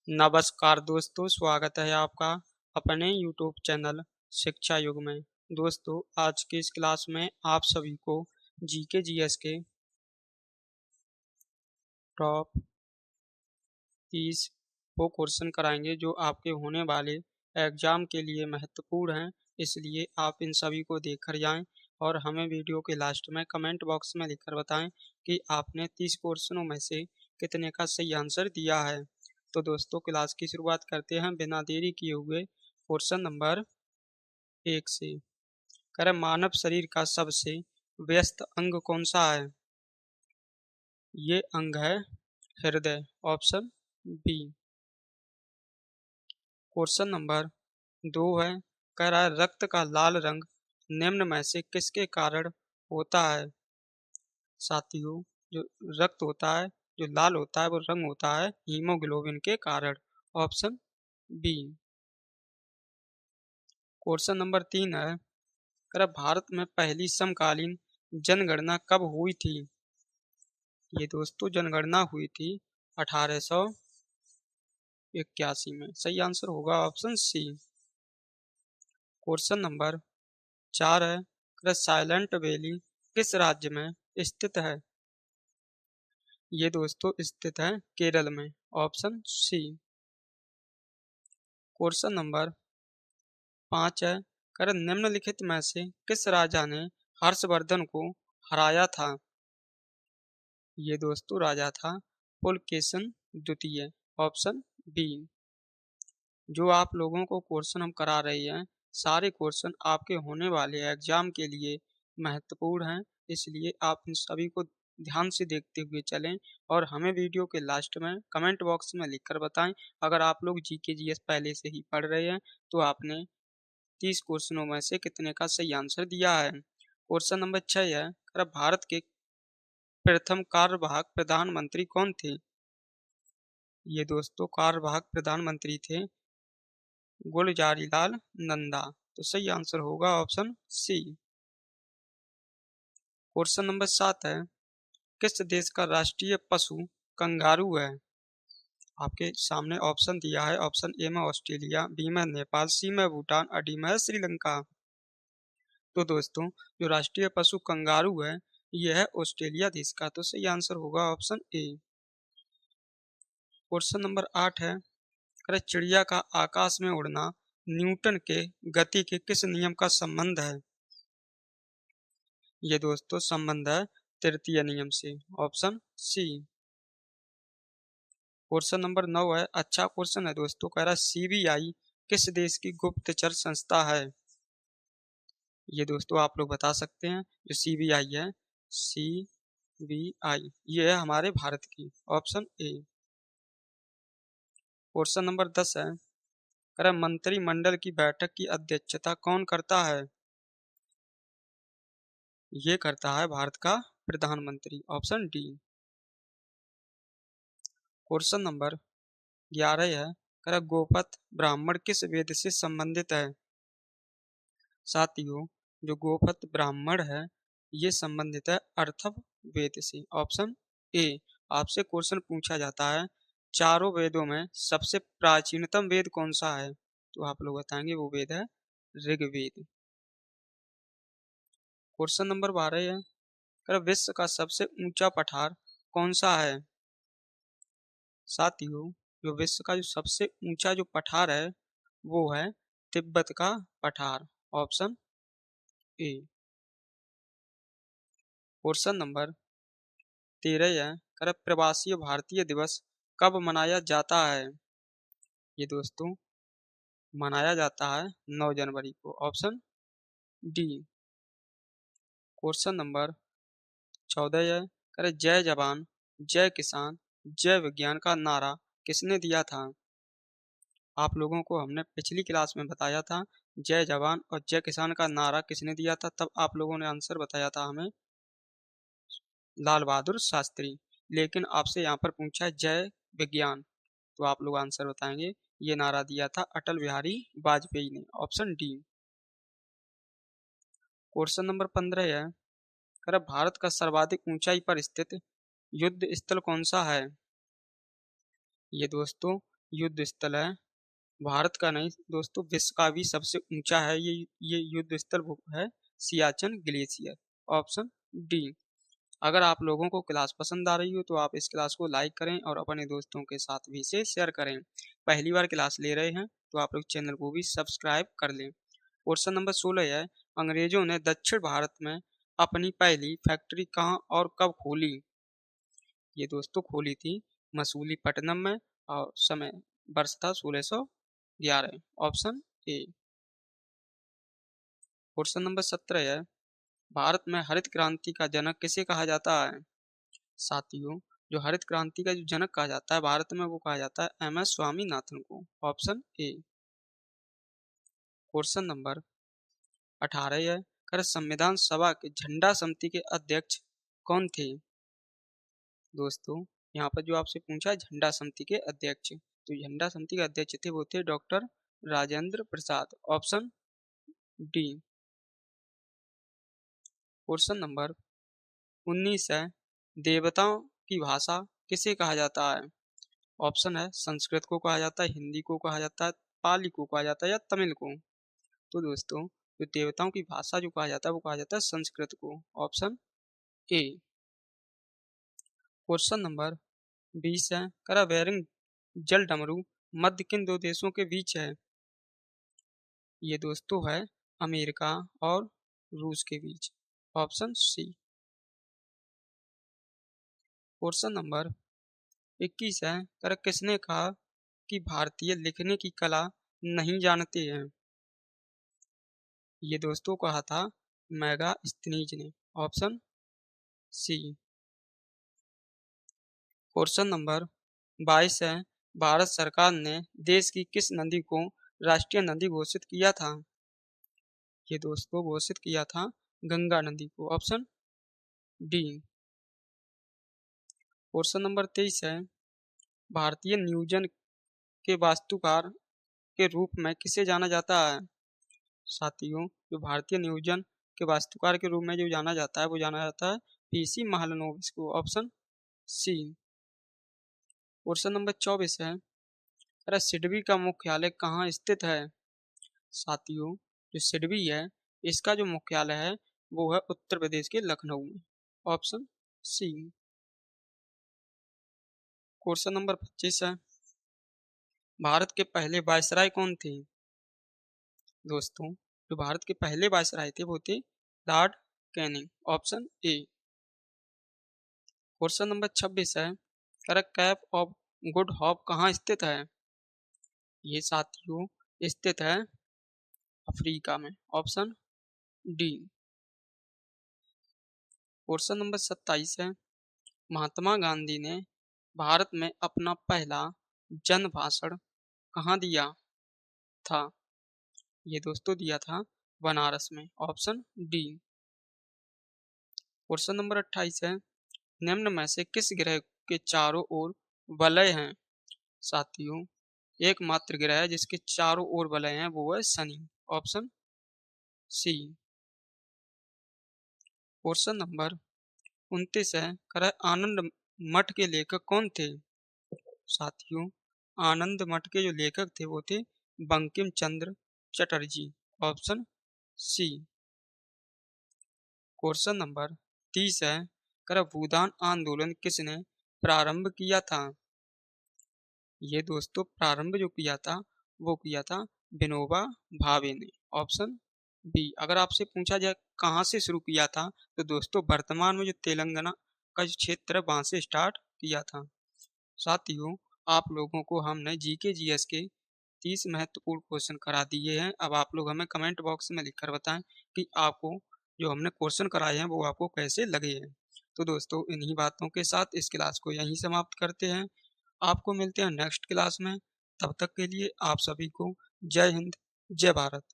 नमस्कार दोस्तों, स्वागत है आपका अपने YouTube चैनल शिक्षा युग में। दोस्तों, आज की इस क्लास में आप सभी को जीके जीएस के टॉप 30 वो क्वेश्चन कराएंगे जो आपके होने वाले एग्जाम के लिए महत्वपूर्ण हैं। इसलिए आप इन सभी को देखकर जाएं और हमें वीडियो के लास्ट में कमेंट बॉक्स में लिखकर बताएं कि आपने 30 क्वेश्चनों में से कितने का सही आंसर दिया है। तो दोस्तों, क्लास की शुरुआत करते हैं बिना देरी किए हुए क्वेश्चन नंबर 1 से। कह रहे मानव शरीर का सबसे व्यस्त अंग कौन सा है? ये अंग है हृदय, ऑप्शन बी। क्वेश्चन नंबर 2 है, कह रहा है रक्त का लाल रंग निम्न में से किसके कारण होता है? साथियों, जो रक्त होता है, जो लाल होता है, वो रंग होता है हीमोग्लोबिन के कारण, ऑप्शन बी। क्वेश्चन नंबर 3 है, कह रहा भारत में पहली समकालीन जनगणना कब हुई थी? ये दोस्तों जनगणना हुई थी 1881 में। सही आंसर होगा ऑप्शन सी। क्वेश्चन नंबर 4 है, साइलेंट वैली किस राज्य में स्थित है? ये दोस्तों स्थित है केरल में, ऑप्शन सी। क्वेश्चन नंबर 5 है, निम्नलिखित में से किस राजा ने हर्षवर्धन को हराया था? ये दोस्तों राजा था पुलकेशिन द्वितीय, ऑप्शन बी। जो आप लोगों को क्वेश्चन हम करा रहे हैं, सारे क्वेश्चन आपके होने वाले एग्जाम के लिए महत्वपूर्ण हैं। इसलिए आप इन सभी को ध्यान से देखते हुए चलें और हमें वीडियो के लास्ट में कमेंट बॉक्स में लिखकर बताएं। अगर आप लोग जीके जीएस पहले से ही पढ़ रहे हैं तो आपने 30 क्वेश्चनों में से कितने का सही आंसर दिया है। क्वेश्चन नंबर 6 है, भारत के प्रथम कार्यवाहक प्रधानमंत्री कौन थे? ये दोस्तों कार्यवाहक प्रधानमंत्री थे गुलजारीलाल नंदा। तो सही आंसर होगा ऑप्शन सी। क्वेश्चन नंबर 7 है, किस देश का राष्ट्रीय पशु कंगारू है? आपके सामने ऑप्शन दिया है। ऑप्शन ए में ऑस्ट्रेलिया, बी में नेपाल, सी में भूटान और डी में श्रीलंका। तो दोस्तों, जो राष्ट्रीय पशु कंगारू है, यह है ऑस्ट्रेलिया देश का। तो सही आंसर होगा ऑप्शन ए। क्वेश्चन नंबर 8 है, चिड़िया का आकाश में उड़ना न्यूटन के गति के किस नियम का संबंध है? ये दोस्तों संबंध है तृतीय नियम से, ऑप्शन सी। क्वेश्चन नंबर 9 है, अच्छा क्वेश्चन है दोस्तों। कह रहा है सीबीआई किस देश की गुप्तचर संस्था है? ये दोस्तों आप लोग बता सकते हैं। जो सीबीआई है, सीबीआई, ये है हमारे भारत की, ऑप्शन ए। क्वेश्चन नंबर 10 है, कह रहा है मंत्रिमंडल की बैठक की अध्यक्षता कौन करता है? ये करता है भारत का प्रधानमंत्री, ऑप्शन डी। क्वेश्चन नंबर 11 है, कह रहा गोपथ ब्राह्मण किस वेद से संबंधित है? साथियों, जो गोपथ ब्राह्मण है, ये संबंधित है अर्थव वेद से, ऑप्शन ए। आपसे क्वेश्चन पूछा जाता है चारों वेदों में सबसे प्राचीनतम वेद कौन सा है, तो आप लोग बताएंगे वो वेद है ऋग्वेद। क्वेश्चन नंबर 12 है, विश्व का सबसे ऊंचा पठार कौन सा है? साथियों, जो विश्व का जो सबसे ऊंचा जो पठार है, वो है तिब्बत का पठार, ऑप्शन ए। क्वेश्चन नंबर 13 है, प्रवासी भारतीय दिवस कब मनाया जाता है? ये दोस्तों मनाया जाता है 9 जनवरी को, ऑप्शन डी। क्वेश्चन नंबर 14 है, जय जवान जय किसान जय विज्ञान का नारा किसने दिया था? आप लोगों को हमने पिछली क्लास में बताया था जय जवान और जय किसान का नारा किसने दिया था। तब आप लोगों ने आंसर बताया था हमें लाल बहादुर शास्त्री। लेकिन आपसे यहाँ पर पूछा है जय विज्ञान, तो आप लोग आंसर बताएंगे। ये नारा दिया था अटल बिहारी वाजपेयी ने, ऑप्शन डी। क्वेश्चन नंबर 15 है, भारत का सर्वाधिक ऊंचाई पर स्थित युद्ध स्थल कौन सा है? ये दोस्तों युद्ध स्थल है भारत का नहीं दोस्तों, विश्व का भी सबसे ऊंचा है ये युद्ध स्थल वो है सियाचिन ग्लेशियर। Option D. अगर आप लोगों को क्लास पसंद आ रही हो तो आप इस क्लास को लाइक करें और अपने दोस्तों के साथ भी इसे शेयर करें। पहली बार क्लास ले रहे हैं तो आप लोग चैनल को भी सब्सक्राइब कर लें। क्वेश्चन नंबर 16 है, अंग्रेजों ने दक्षिण भारत में अपनी पहली फैक्ट्री कहाँ और कब खोली? ये दोस्तों खोली थी मसूलीपट्टनम में और समय वर्ष था 1611। Option A. क्वेश्चन नंबर 17 है, भारत में हरित क्रांति का जनक किसे कहा जाता है? साथियों, जो हरित क्रांति का जो जनक कहा जाता है भारत में वो कहा जाता है एम एस स्वामीनाथन को। Option A. क्वेश्चन नंबर 18 है, कर संविधान सभा के झंडा समिति के अध्यक्ष कौन थे? दोस्तों, यहाँ पर जो आपसे पूछा है झंडा समिति के अध्यक्ष, तो झंडा समिति के अध्यक्ष थे वो थे doctor Rajendra Prasad. Option D. Question number 19 है, देवताओं की भाषा किसे कहा जाता है? ऑप्शन है संस्कृत को कहा जाता है, हिंदी को कहा जाता है, पाली को कहा जाता है या तमिल को। तो दोस्तों, जो देवताओं की भाषा जो कहा जाता है वो कहा जाता है संस्कृत को। Option A. क्वेश्चन नंबर 20 है, करा बेरिंग जल डमरू मध्य किन दो देशों के बीच है? ये दोस्तों है अमेरिका और रूस के बीच। Option C. क्वेश्चन नंबर 21 है, कर किसने कहा कि भारतीय लिखने की कला नहीं जानते हैं? ये दोस्तों कहा था मेगास्थनीज ने। Option C. क्वेश्चन नंबर 22 है, भारत सरकार ने देश की किस नदी को राष्ट्रीय नदी घोषित किया था? ये दोस्तों घोषित किया था गंगा नदी को। Option D. क्वेश्चन नंबर 23 है, भारतीय न्यूजन के वास्तुकार के रूप में किसे जाना जाता है? साथियों, जो भारतीय न्यूजन के वास्तुकार के रूप में जो जाना जाता है वो जाना जाता है पीसी महालनोबिस को। Option C. क्वेश्चन नंबर 24 है, अरे सिडबी का मुख्यालय कहाँ स्थित है? साथियों, जो सिडबी है इसका जो मुख्यालय है वो है उत्तर प्रदेश के लखनऊ में। Option C. क्वेश्चन नंबर 25 है, भारत के पहले वायसराय कौन थे? दोस्तों, जो भारत के पहले वायसराय थे वो थे Lord Canning. Option A. Question number 26 है, correct cap of good hope कहाँ स्थित है? ये साथियों स्थित है अफ्रीका में। Option D. क्वेश्चन नंबर 27 है, महात्मा गांधी ने भारत में अपना पहला जन भाषण कहाँ दिया था? ये दोस्तों दिया था बनारस में। Option D. क्वेश्चन नंबर 28 है, निम्न में से किस ग्रह के चारों ओर वलय हैं? साथियों, एकमात्र ग्रह है जिसके चारों ओर वलय हैं वो है Shani. Option C. Question number 29 है, आनंद मठ के लेखक कौन थे? साथियों, आनंद मठ के जो लेखक थे वो थे Bankim Chandra Chatterjee. Option C. Question number 30 है, भूदान आंदोलन किसने प्रारंभ किया था? ये दोस्तों प्रारंभ जो किया था वो किया था विनोबा भावे ने। Option B. अगर आपसे पूछा जाए कहाँ से शुरू किया था तो दोस्तों वर्तमान में जो तेलंगाना का जो क्षेत्र है वहां से स्टार्ट किया था। साथियों, आप लोगों को हमने जीके जीएस के 30 महत्वपूर्ण क्वेश्चन करा दिए हैं। अब आप लोग हमें कमेंट बॉक्स में लिखकर बताएं कि आपको जो हमने क्वेश्चन कराए हैं वो आपको कैसे लगे हैं। तो दोस्तों, इन्हीं बातों के साथ इस क्लास को यहीं समाप्त करते हैं। आपको मिलते हैं नेक्स्ट क्लास में। तब तक के लिए आप सभी को जय हिंद, जय भारत।